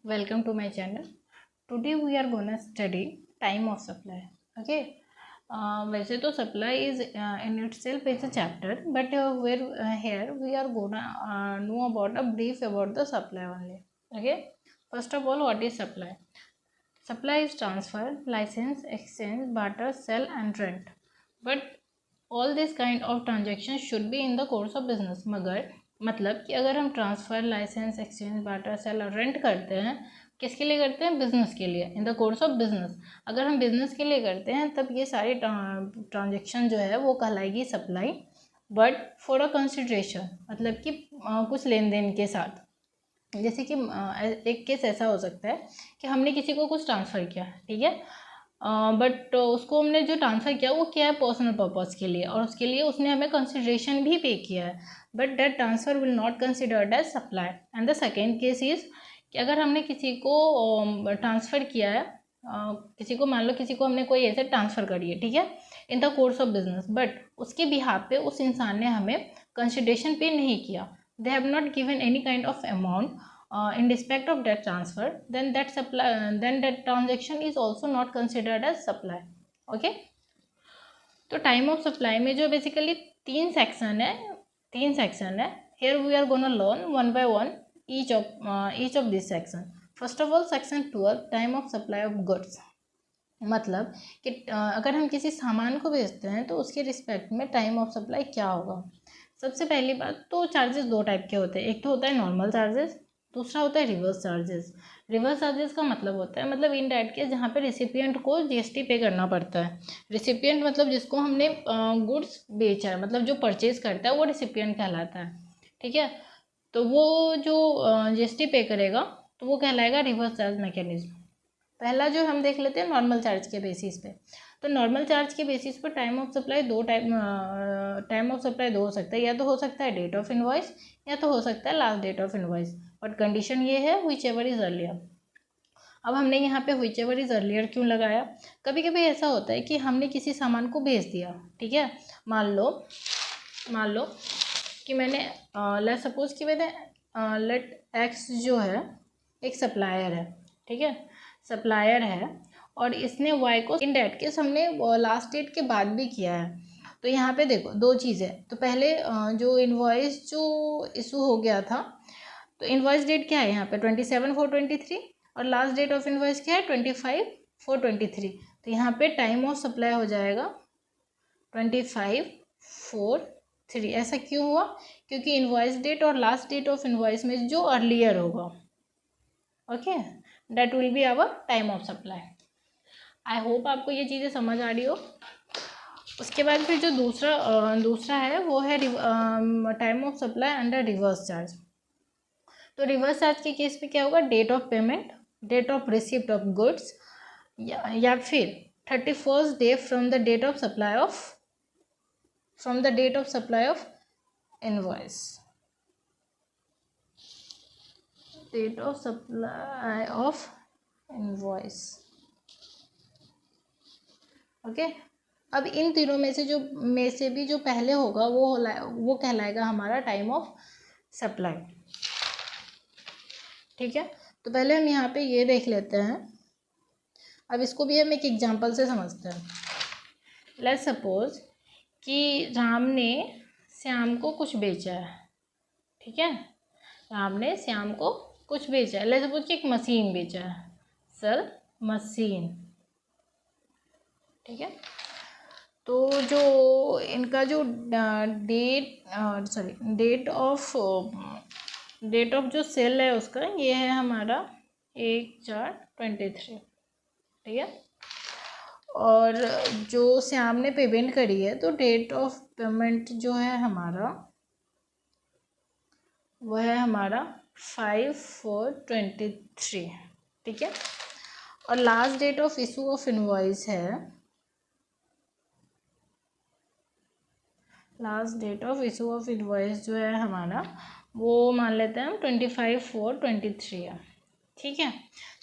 Welcome to my channel. Today we are gonna study time of supply. Okay. वैसे तो supply is in itself is a chapter, but here we are gonna know about a brief about the supply only. Okay. First of all, what is supply? Supply is transfer, license, exchange, barter, sell, and rent. But all this kind of transactions should be in the course of business. मगर मतलब कि अगर हम transfer, licence, exchange, barter, sale और rent करते हैं, किसके लिए करते हैं? बिजनेस के लिए, in the course of business. अगर हम बिजनेस के लिए करते हैं तब ये सारी ट्रांजेक्शन जो है वो कहलाएगी supply, but for a consideration, मतलब कि कुछ लेन देन के साथ। जैसे कि एक केस ऐसा हो सकता है कि हमने किसी को कुछ ट्रांसफ़र किया, ठीक है, बट उसको हमने जो ट्रांसफ़र किया वो क्या है? पर्सनल पर्पज़ के लिए, और उसके लिए उसने हमें कंसिडरेशन भी पे किया है, but that transfer will not considered as supply. And the second case is कि अगर हमने किसी को ट्रांसफ़र किया है, किसी को, मान लो किसी को हमने कोई ऐसे ट्रांसफ़र करी है, ठीक है, इन the course of business, but उसके बिहाफ पे उस इंसान ने हमें कंसिडरेशन पे नहीं किया, they have not given any kind of amount in respect of that transfer, then that transaction is also not considered as supply. Okay, तो टाइम ऑफ सप्लाई में जो बेसिकली तीन सेक्शन है, here we are gonna learn one by one each of this section. First of all, section 12, time of supply of goods. मतलब कि अगर हम किसी सामान को बेचते हैं तो उसके रिस्पेक्ट में टाइम ऑफ सप्लाई क्या होगा। सबसे पहली बात तो चार्जेस दो टाइप के होते हैं, एक तो होता है नॉर्मल चार्जेस, दूसरा होता है रिवर्स चार्जेस। रिवर्स चार्जेस का मतलब होता है, मतलब इन डायरेक्ट केस जहाँ पे रिसिपिएंट को जीएसटी पे करना पड़ता है। रिसिपिएंट मतलब जिसको हमने गुड्स बेचा है, मतलब जो परचेज करता है वो रिसिपिएंट कहलाता है, ठीक है। तो वो जो जीएसटी पे करेगा तो वो कहलाएगा रिवर्स चार्ज मैकेनिज्म। पहला जो हम देख लेते हैं नॉर्मल चार्ज के बेसिस पे। तो नॉर्मल चार्ज के बेसिस पर टाइम ऑफ सप्लाई दो हो सकता है, या तो हो सकता है डेट ऑफ इनवॉइस, या तो हो सकता है last date of invoice, but condition ये है व्हिच एवर इज अर्लियर। अब हमने यहाँ पे व्हिच एवर इज अर्लियर क्यों लगाया? कभी कभी ऐसा होता है कि हमने किसी सामान को भेज दिया, ठीक है, मान लो कि मैंने लेट सपोज कि मैंने लेट एक्स जो है एक सप्लायर है, ठीक है, सप्लायर है, और इसने वाई को इन डेट केस हमने लास्ट डेट के बाद भी किया है। तो यहाँ पे देखो दो चीज़ें, तो पहले जो इनवॉइस जो इशू हो गया था, तो इनवॉइस डेट क्या है यहाँ पे 27/4/23, और लास्ट डेट ऑफ इनवॉइस क्या है 25/4/23। तो यहाँ पे टाइम ऑफ सप्लाई हो जाएगा 25/4/3। ऐसा क्यों हुआ? क्योंकि इनवॉइस डेट और लास्ट डेट ऑफ इनवॉइस में जो अर्लियर होगा, okay, that will be our time of supply. I hope आपको ये चीज़ें समझ आ रही हो। उसके बाद फिर जो दूसरा है वो है time of supply under reverse charge. तो रिवर्स चार्ज के केस में क्या होगा? Date of payment, date of receipt of goods, या फिर 31st day from the date of supply of invoice, date of supply of invoice. Okay, अब इन तीनों में से भी जो पहले होगा वो कहलाएगा हमारा टाइम ऑफ सप्लाई, ठीक है। तो पहले हम यहाँ पे ये देख लेते हैं, अब इसको भी हम एक एग्जांपल से समझते हैं। लेट्स सपोज कि राम ने श्याम को कुछ बेचा है, ठीक है, राम ने श्याम को कुछ बेचा है। लेट्स सपोज कि एक मशीन बेचा है, सर मशीन, ठीक है। तो जो इनका जो डेट ऑफ जो सेल है उसका ये है हमारा 1/4/23, ठीक है। और जो श्याम ने पेमेंट करी है तो डेट ऑफ पेमेंट जो है हमारा वह है हमारा 5/4/23, ठीक है। और last date of issue of invoice है, last date of issue of invoice जो है हमारा वो मान लेते हैं हम 25/4/23 है, ठीक है।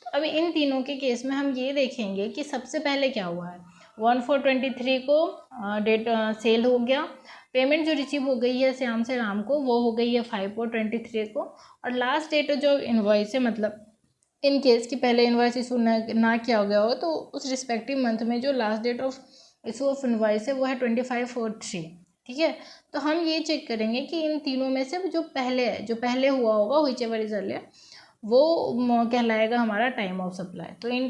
तो अभी इन तीनों के केस में हम ये देखेंगे कि सबसे पहले क्या हुआ है। 1/4/23 को डेट सेल हो गया, पेमेंट जो रिसीव हो गई है श्याम से राम को वो हो गई है 5/4/23 को, और लास्ट डेट जो इनवॉइस है, मतलब इन केस कि पहले इन्वाइस इशू ना किया गया हो तो उस रिस्पेक्टिव मंथ में जो last date of issue of invoice है वो है 25/4/3। ठीक है, तो हम ये चेक करेंगे कि इन तीनों में से जो पहले हुआ होगा व्हिच एवर इज अर्लियर वो कहलाएगा हमारा टाइम ऑफ सप्लाई। तो in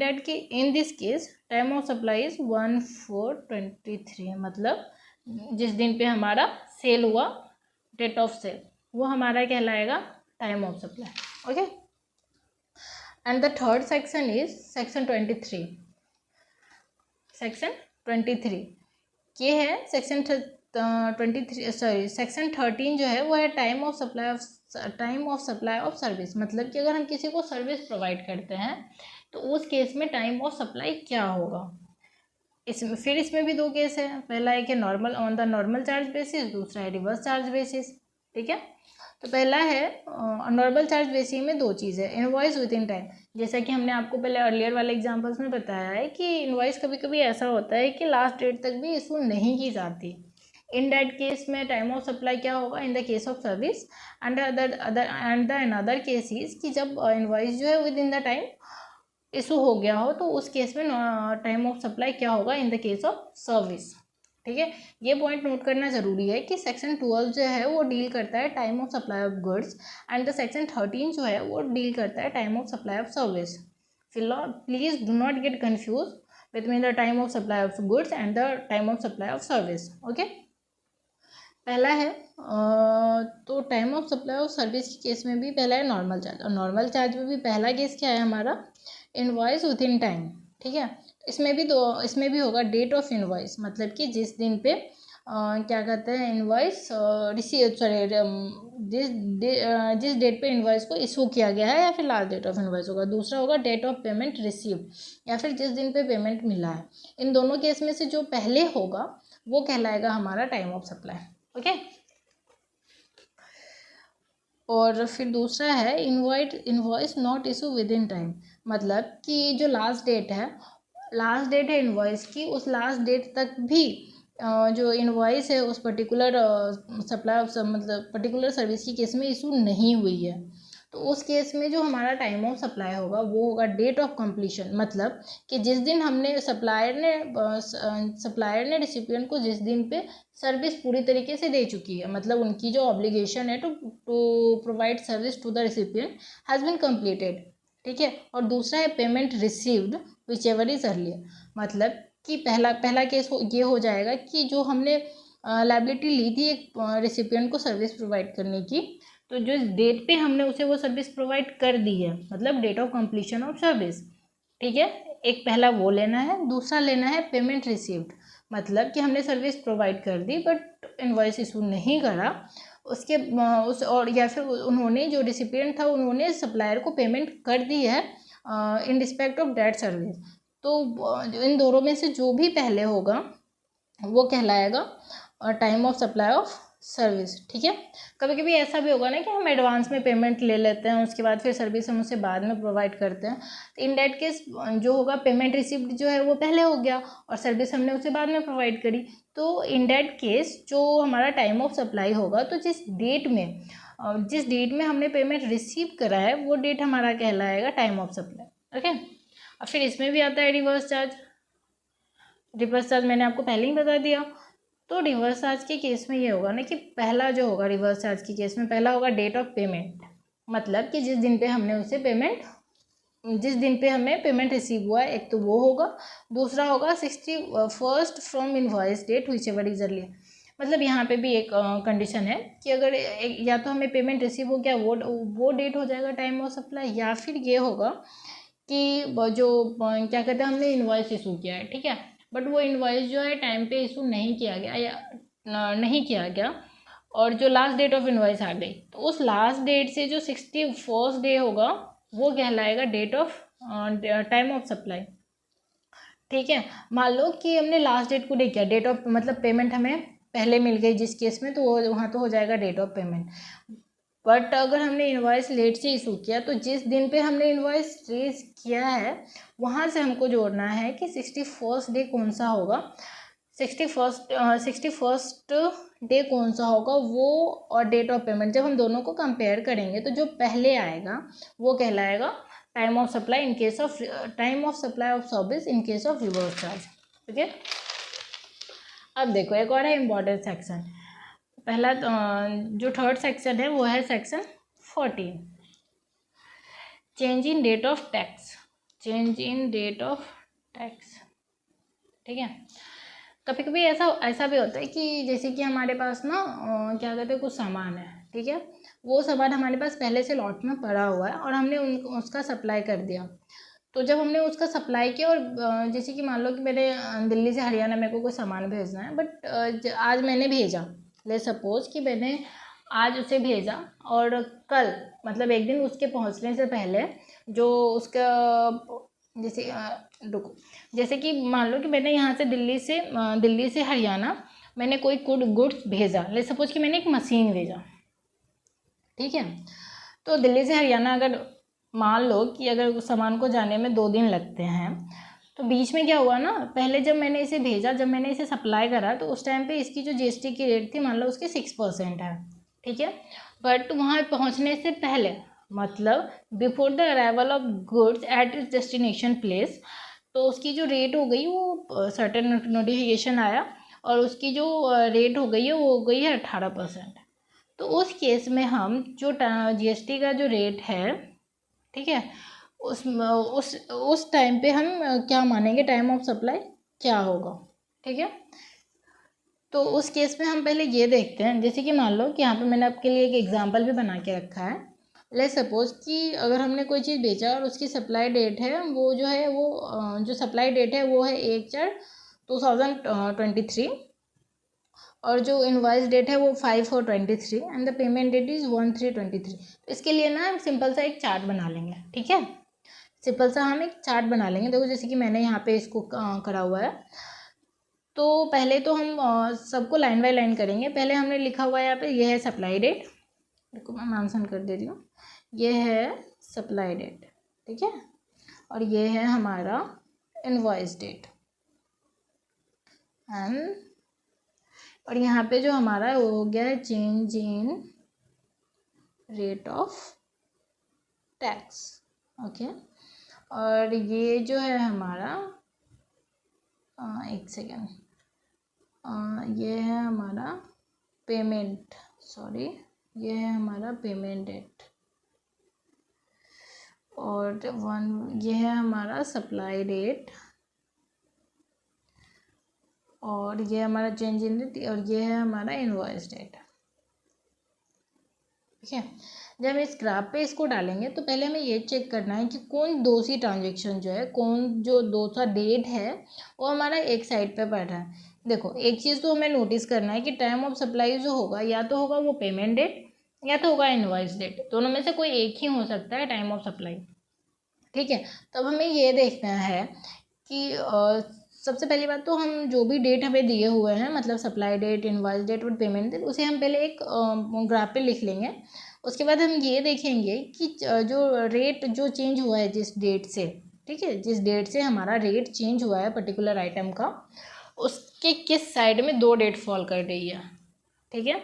this case time of supply is 1/4/23, मतलब जिस दिन पे हमारा सेल हुआ, डेट ऑफ सेल, वो हमारा कहलाएगा time of supply. Okay, and the third section is section 23। Section 23 ये है सेक्शन 13 जो है वो है time of supply of service. मतलब कि अगर हम किसी को सर्विस प्रोवाइड करते हैं तो उस केस में टाइम ऑफ सप्लाई क्या होगा। इसमें भी दो केस है, पहला एक है normal on the normal charge basis, दूसरा है रिवर्स चार्ज बेसिस। ठीक है, तो पहला है नॉर्मल चार्ज बेसिस में दो चीज़ है, इनवॉइस विद इन टाइम। जैसा कि हमने आपको पहले अर्लियर वाले एग्जांपल्स में बताया है कि इनवॉइस कभी कभी ऐसा होता है कि लास्ट डेट तक भी इशू नहीं की जाती। इन दैट केस में टाइम ऑफ सप्लाई क्या होगा in the case of service. And another case is कि जब इनवॉइस जो है with in the time issue हो गया हो तो उस केस में टाइम ऑफ सप्लाई क्या होगा in the case of service. ठीक है, ये पॉइंट नोट करना जरूरी है कि सेक्शन 12 जो है वो डील करता है time of supply of goods and the section 13 जो है वो डील करता है time of supply of service. Please do not get confuse between the time of supply of goods and the time of supply of service. Okay, पहला है तो time of supply of service के case में भी पहला है normal charge, और normal charge में भी पहला केस क्या है हमारा इनवॉइस विद इन टाइम। ठीक है, इसमें भी होगा डेट ऑफ इनवॉइस, मतलब कि जिस दिन पे क्या कहते हैं इनवॉइस जिस डेट पे इनवॉइस को इशू किया गया है या फिर लास्ट डेट ऑफ इनवॉइस होगा। दूसरा होगा डेट ऑफ पेमेंट रिसीव्ड या फिर जिस दिन पे पेमेंट मिला है। इन दोनों केस में से जो पहले होगा वो कहलाएगा हमारा टाइम ऑफ सप्लाई। ओके, और फिर दूसरा है invoice not issue with in time, मतलब कि जो लास्ट डेट है इनवॉइस की, उस लास्ट डेट तक भी जो इनवॉइस है उस पर्टिकुलर सप्लाई ऑफ मतलब पर्टिकुलर सर्विस की केस में इशू नहीं हुई है। तो उस केस में जो हमारा टाइम ऑफ सप्लाई होगा वो होगा डेट ऑफ कंप्लीशन, मतलब कि जिस दिन हमने सप्लायर ने रिसिपिएंट को जिस दिन पे सर्विस पूरी तरीके से दे चुकी है, मतलब उनकी जो ऑब्लिगेशन है to provide service to the recipient has been completed. ठीक है, और दूसरा है payment received whichever is earlier, मतलब कि पहला केस ये हो जाएगा कि जो हमने लायबिलिटी ली थी एक रिसिपिएंट को सर्विस प्रोवाइड करने की, तो जो डेट पे हमने उसे वो सर्विस प्रोवाइड कर दी है, मतलब date of completion of service. ठीक है, एक पहला वो लेना है, दूसरा लेना है पेमेंट रिसीव्ड, मतलब कि हमने सर्विस प्रोवाइड कर दी बट इनवॉइस इशू नहीं करा उसके और या फिर उन्होंने जो रिसिपिएंट था उन्होंने सप्लायर को पेमेंट कर दी है in respect of that service. तो इन दोनों में से जो भी पहले होगा वो कहलाएगा time of supply of service. ठीक है, कभी कभी ऐसा भी होगा ना कि हम एडवांस में पेमेंट ले लेते हैं, उसके बाद फिर सर्विस हम उसे बाद में प्रोवाइड करते हैं। तो इन दैट केस जो होगा पेमेंट रिसिप्ट जो है वो पहले हो गया और सर्विस हमने उसे बाद में प्रोवाइड करी। तो इन दैट केस जो हमारा टाइम ऑफ सप्लाई होगा, तो जिस डेट में हमने पेमेंट रिसीव करा है वो डेट हमारा कहलाएगा टाइम ऑफ सप्लाई। ओके, और फिर इसमें भी आता है रिवर्स चार्ज मैंने आपको पहले ही बता दिया। तो रिवर्स चार्ज के केस में ये होगा ना कि पहला जो होगा रिवर्स चार्ज के केस में पहला होगा डेट ऑफ पेमेंट, मतलब कि जिस दिन पे हमें पेमेंट रिसीव हुआ है, एक तो वो होगा। दूसरा होगा 61st from invoice date whichever is earlier, मतलब यहाँ पे भी एक कंडीशन है कि अगर या तो हमें पेमेंट रिसीव हो गया वो डेट हो जाएगा टाइम ऑफ सप्लाई, या फिर ये होगा कि जो क्या कहते हैं हमने इनवॉइस इशू किया है, ठीक है, बट वो इनवॉइस जो है टाइम पे इशू नहीं किया गया और जो लास्ट डेट ऑफ इनवॉइस आ गई, तो उस लास्ट डेट से जो 61st डे होगा वो कहलाएगा date of time of supply. ठीक है, मान लो कि हमने लास्ट डेट को नहीं किया, डेट ऑफ मतलब पेमेंट हमें पहले मिल गई जिस केस में, तो वहाँ तो हो जाएगा डेट ऑफ पेमेंट। बट अगर हमने इनवॉइस लेट से इशू किया तो जिस दिन पे हमने इनवॉइस रेज किया है वहाँ से हमको जोड़ना है कि 61st डे कौन सा होगा, 61st डे कौन सा होगा वो, और डेट ऑफ पेमेंट जब हम दोनों को कंपेयर करेंगे तो जो पहले आएगा वो कहलाएगा time of supply in case of time of supply of service in case of reverse charge. ठीक है, अब देखो एक और है इम्पॉर्टेंट सेक्शन। पहला जो थर्ड सेक्शन है वो है section 14, change in date of tax. Change in date of tax. ठीक है, कभी कभी ऐसा ऐसा भी होता है कि जैसे कि हमारे पास ना क्या कहते हैं कुछ सामान है, ठीक है, वो सामान हमारे पास पहले से लॉट में पड़ा हुआ है और हमने उसका सप्लाई कर दिया। तो जब हमने उसका सप्लाई किया और जैसे कि मान लो कि मैंने दिल्ली से हरियाणा मेरे को कोई सामान भेजना है, बट आज मैंने भेजा, ले सपोज कि मैंने आज उसे भेजा और कल मतलब एक दिन उसके पहुंचने से पहले जो उसका जैसे रुको, जैसे कि मान लो कि मैंने यहाँ से दिल्ली से हरियाणा मैंने कोई गुड्स भेजा, ले सपोज कि मैंने एक मशीन भेजा, ठीक है। तो दिल्ली से हरियाणा अगर मान लो कि अगर उस सामान को जाने में 2 दिन लगते हैं, तो बीच में क्या हुआ ना, पहले जब मैंने इसे भेजा, जब मैंने इसे सप्लाई करा तो उस टाइम पे इसकी जो जीएसटी की रेट थी मान लो उसकी 6% है, ठीक है। बट वहाँ पहुँचने से पहले मतलब before the arrival of goods at its destination place, तो उसकी जो रेट हो गई वो सर्टेन नोटिफिकेशन आया और उसकी जो रेट हो गई है वो हो गई है 18%। तो उस केस में हम जो जीएसटी का जो रेट है, ठीक है, उस टाइम पे हम क्या मानेंगे, टाइम ऑफ सप्लाई क्या होगा, ठीक है। तो उस केस में हम पहले ये देखते हैं, जैसे कि मान लो कि यहाँ पे मैंने आपके लिए एक एग्जांपल भी बना के रखा है। लेट सपोज कि अगर हमने कोई चीज़ बेचा और उसकी सप्लाई डेट है वो जो है वो जो सप्लाई डेट है वो है 1/4/2023 और जो इनवॉइस डेट है वो 5/4/23 and the payment that is 1/3/23। इसके लिए ना हम सिंपल सा एक चार्ट बना लेंगे, ठीक है, सिंपल सा हम एक चार्ट बना लेंगे। देखो जैसे कि मैंने यहाँ पे इसको करा हुआ है, तो पहले तो हम सबको लाइन बाय लाइन करेंगे। पहले हमने लिखा हुआ है यहाँ पे, ये है सप्लाई डेट, देखो मैं मेंशन कर दे रही हूँ, ये है सप्लाई डेट, ठीक है, और ये है हमारा इनवॉइस डेट एंड, और यहाँ पे जो हमारा वो हो गया है change in rate of tax, okay. और ये जो है हमारा एक सेकेंड, ये है हमारा पेमेंट, सॉरी, ये है हमारा पेमेंट डेट और ये है हमारा सप्लाई डेट और ये हमारा चेंज इन डेट और ये है हमारा इनवॉइस डेट, ठीक है। जब हम इस ग्राफ पे इसको डालेंगे तो पहले हमें ये चेक करना है कि कौन दो सी ट्रांजेक्शन जो है, कौन जो दो सा डेट है वो हमारा एक साइड पे पड़ रहा है। देखो एक चीज़ तो हमें नोटिस करना है कि टाइम ऑफ सप्लाई जो होगा या तो होगा वो पेमेंट डेट या तो होगा इनवॉइस डेट, दोनों में से कोई एक ही हो सकता है टाइम ऑफ सप्लाई, ठीक है। तब हमें ये देखना है कि सबसे पहली बात तो हम जो भी डेट हमें दिए हुए हैं मतलब सप्लाई डेट, इनवॉइस डेट और पेमेंट डेट, उसे हम पहले एक ग्राफ पे लिख लेंगे। उसके बाद हम ये देखेंगे कि जो रेट जो चेंज हुआ है जिस डेट से, ठीक है, जिस डेट से हमारा रेट चेंज हुआ है पर्टिकुलर आइटम का, उसके किस साइड में 2 डेट फॉल कर रही है, ठीक है,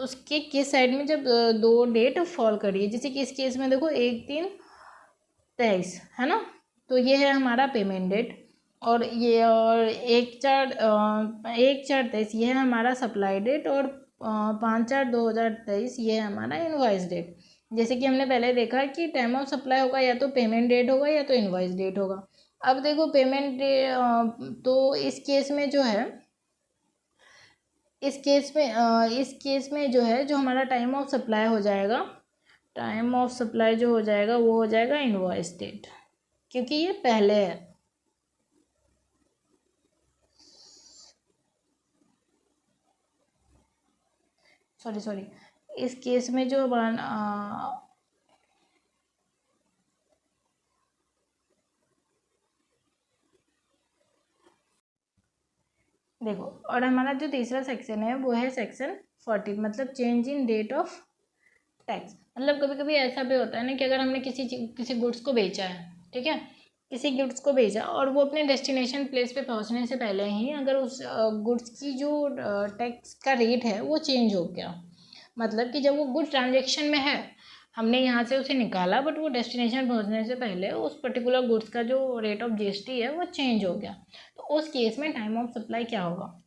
उसके किस साइड में जब 2 डेट फॉल कर रही है, जैसे कि इस केस में देखो 1/3/23 है ना, तो ये है हमारा पेमेंट डेट और ये और 1/4/23 ये है हमारा सप्लाई डेट और 5/4/2023 ये है हमारा इनवॉइस डेट। जैसे कि हमने पहले देखा कि टाइम ऑफ सप्लाई होगा या तो पेमेंट डेट होगा या तो इनवॉइस डेट होगा। अब देखो पेमेंट तो इस केस में जो है, इस केस में जो है जो हमारा टाइम ऑफ सप्लाई हो जाएगा, टाइम ऑफ सप्लाई जो हो जाएगा वो हो जाएगा इनवॉइस डेट, क्योंकि ये पहले है, सॉरी इस केस में जो देखो, और हमारा जो तीसरा सेक्शन है वो है सेक्शन 14 मतलब change in date of tax. मतलब कभी कभी ऐसा भी होता है ना कि अगर हमने किसी गुड्स को बेचा है, ठीक है, किसी गुड्स को बेचा और वो अपने डेस्टिनेशन प्लेस पे पहुंचने से पहले ही अगर उस गुड्स की जो टैक्स का रेट है वो चेंज हो गया, मतलब कि जब वो गुड ट्रांजेक्शन में है हमने यहाँ से उसे निकाला, बट वो डेस्टिनेशन पहुँचने से पहले उस पर्टिकुलर गुड्स का जो रेट ऑफ जीएसटी है वो चेंज हो गया, तो उस केस में टाइम ऑफ सप्लाई क्या होगा।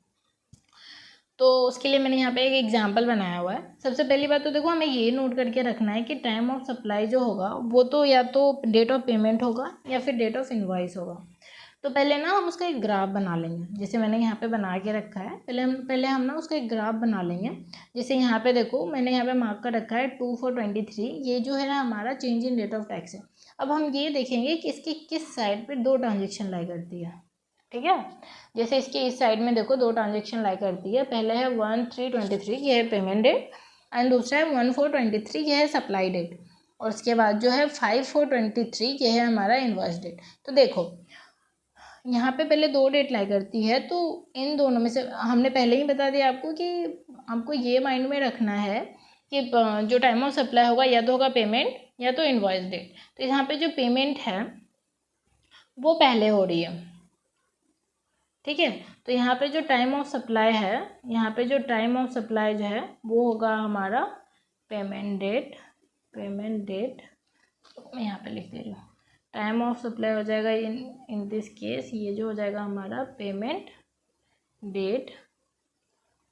तो उसके लिए मैंने यहाँ पे एक एग्जांपल बनाया हुआ है। सबसे पहली बात तो देखो, हमें ये नोट करके रखना है कि टाइम ऑफ सप्लाई जो होगा वो तो या तो डेट ऑफ पेमेंट होगा या फिर डेट ऑफ इनवॉइस होगा। तो पहले ना हम उसका एक ग्राफ बना लेंगे, जैसे मैंने यहाँ पे बना के रखा है। पहले हम ना उसका एक ग्राफ बना लेंगे। जैसे यहाँ पे देखो, मैंने यहाँ पे मार्क कर रखा है 2/4/23, ये जो है ना हमारा change in rate of tax है। अब हम ये देखेंगे कि इसकी किस साइड पे दो ट्रांजेक्शन लाई करती है, ठीक है। जैसे इसके इस साइड में देखो दो ट्रांजेक्शन लाई करती है, पहले है 1/3/23, ये है पेमेंट डेट, एंड दूसरा है 1/4/23, ये है सप्लाई डेट, और उसके बाद जो है 5/4/23, ये है हमारा इनवॉइस डेट। तो देखो यहाँ पे पहले दो डेट लाई करती है, तो इन दोनों में से हमने पहले ही बता दिया आपको कि आपको ये माइंड में रखना है कि जो टाइम ऑफ सप्लाई होगा या तो होगा पेमेंट या तो इनवॉइस डेट। तो यहाँ पे जो पेमेंट है वो पहले हो रही है, ठीक है। तो यहाँ पे जो टाइम ऑफ सप्लाई है, यहाँ पे जो टाइम ऑफ सप्लाई जो है वो होगा हमारा पेमेंट डेट। तो मैं यहाँ पे लिख दे रही हूँ, टाइम ऑफ सप्लाई हो जाएगा इन दिस केस, ये जो हो जाएगा हमारा payment date,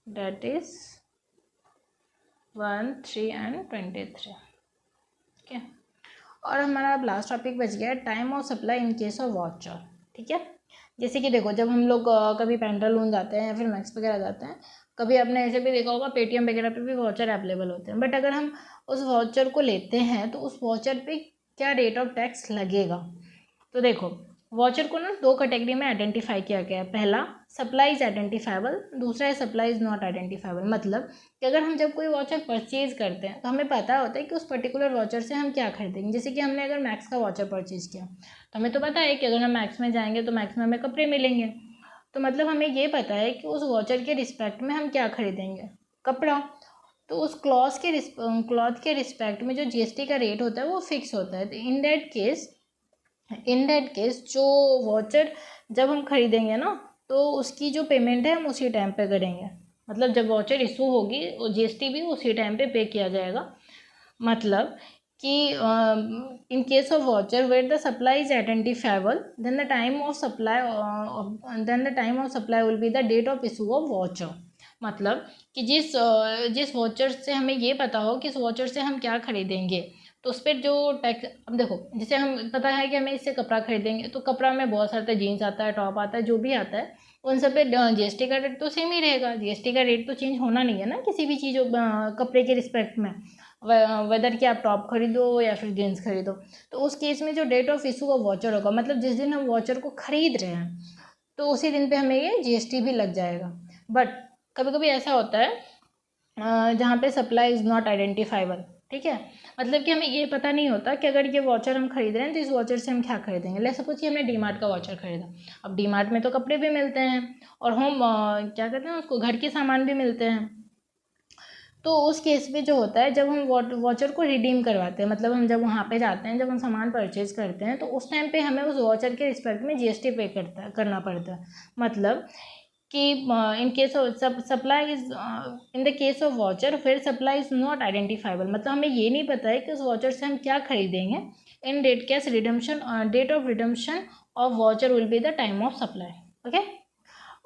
that is 1, 3 and 23, ठीक है। और हमारा अब लास्ट टॉपिक बच गया time of supply in case of voucher, ठीक है। जैसे कि देखो, जब हम लोग कभी पेंटालून जाते हैं या फिर मैक्स वगैरह जाते हैं, कभी आपने ऐसे भी देखा होगा पेटीएम वगैरह पे भी वाउचर अवेलेबल होते हैं, बट अगर हम उस वाउचर को लेते हैं तो उस वाउचर पे क्या रेट ऑफ टैक्स लगेगा। तो देखो, वाउचर को ना दो कैटेगरी में आइडेंटिफाई किया गया है। पहला, सप्लाई इज आइडेंटिफाइबल, दूसरा है सप्लाई इज नॉट आइडेंटिफाइबल। मतलब कि अगर हम जब कोई वाउचर परचेज करते हैं तो हमें पता होता है कि उस पर्टिकुलर वाउचर से हम क्या खरीदेंगे। जैसे कि हमने अगर मैक्स का वाउचर परचेज किया तो हमें तो पता है कि अगर हम मैक्स में जाएंगे तो मैक्स में हमें कपड़े मिलेंगे। तो मतलब हमें ये पता है कि उस वाउचर के रिस्पेक्ट में हम क्या खरीदेंगे, कपड़ा। तो उस क्लॉथ के रिस्पेक्ट में जो जीएसटी का रेट होता है वो फिक्स होता है। तो इन दैट केस जो वाउचर जब हम खरीदेंगे ना, तो उसकी जो पेमेंट है हम उसी टाइम पे करेंगे। मतलब जब वाउचर इशू होगी जीएसटी भी उसी टाइम पे पे किया जाएगा। मतलब कि in case of voucher where the supply is identifiable, then the time of supply will be the date of issue of voucher. मतलब कि जिस वाउचर से हमें ये पता हो कि इस वाउचर से हम क्या खरीदेंगे, तो उस पर जो टैक्स। अब देखो, जैसे हम पता है कि हमें इससे कपड़ा खरीदेंगे, तो कपड़ा में बहुत सारे जीन्स आता है, टॉप आता है, जो भी आता है उन सब पे जीएसटी का रेट तो सेम ही रहेगा। जीएसटी का रेट तो चेंज होना नहीं है ना किसी भी चीज़ कपड़े के रिस्पेक्ट में, वेदर कि आप टॉप खरीदो या फिर जीन्स खरीदो। तो उस केस में जो डेट ऑफ इशू का वाउचर होगा, मतलब जिस दिन हम वाउचर को खरीद रहे हैं तो उसी दिन पे हमें ये जीएसटी भी लग जाएगा। बट कभी कभी ऐसा होता है जहाँ पे सप्लाई इज़ नॉट आइडेंटिफाइबल, ठीक है। मतलब कि हमें ये पता नहीं होता कि अगर ये वाउचर हम खरीद रहे हैं तो इस वाउचर से हम क्या खरीदेंगे। ले सपोज कि हमने डीमार्ट का वाउचर खरीदा। अब डीमार्ट में तो कपड़े भी मिलते हैं और क्या कहते हैं उसको, घर के सामान भी मिलते हैं। तो उस केस में जो होता है, जब हम वाउचर को रिडीम करवाते हैं, मतलब हम जब वहाँ पे जाते हैं, जब हम सामान परचेज करते हैं, तो उस टाइम पे हमें उस वाउचर के रिस्पेक्ट में जीएसटी पे करना पड़ता है। मतलब कि in case of supply is in the case of voucher फिर सप्लाई इज नॉट आइडेंटिफाइबल, मतलब हमें ये नहीं पता है कि उस वाउचर से हम क्या खरीदेंगे। In that case date of redemption of voucher will be the time of supply, okay.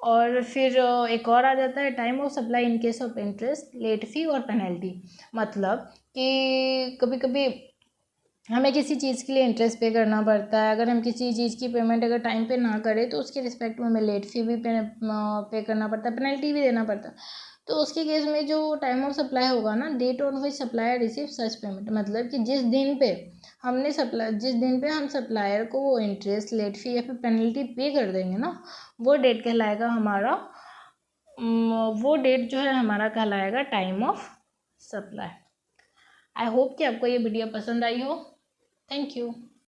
और फिर एक और आ जाता है time of supply in case of interest, late fee और पेनल्टी। मतलब कि कभी कभी हमें किसी चीज़ के लिए इंटरेस्ट पे करना पड़ता है। अगर हम किसी चीज़ की पेमेंट अगर टाइम पे ना करें तो उसके रिस्पेक्ट में हमें लेट फी भी पे करना पड़ता है, पेनल्टी भी देना पड़ता है। तो उसके केस में जो टाइम ऑफ सप्लाई होगा ना, date on which supplier receive such payment, मतलब कि जिस दिन पे हम सप्लायर को वो इंटरेस्ट, लेट फी या फिर पेनल्टी पे कर देंगे ना, वो डेट कहलाएगा हमारा वो डेट जो है हमारा कहलाएगा time of supply. I hope कि आपको ये वीडियो पसंद आई हो। Thank you.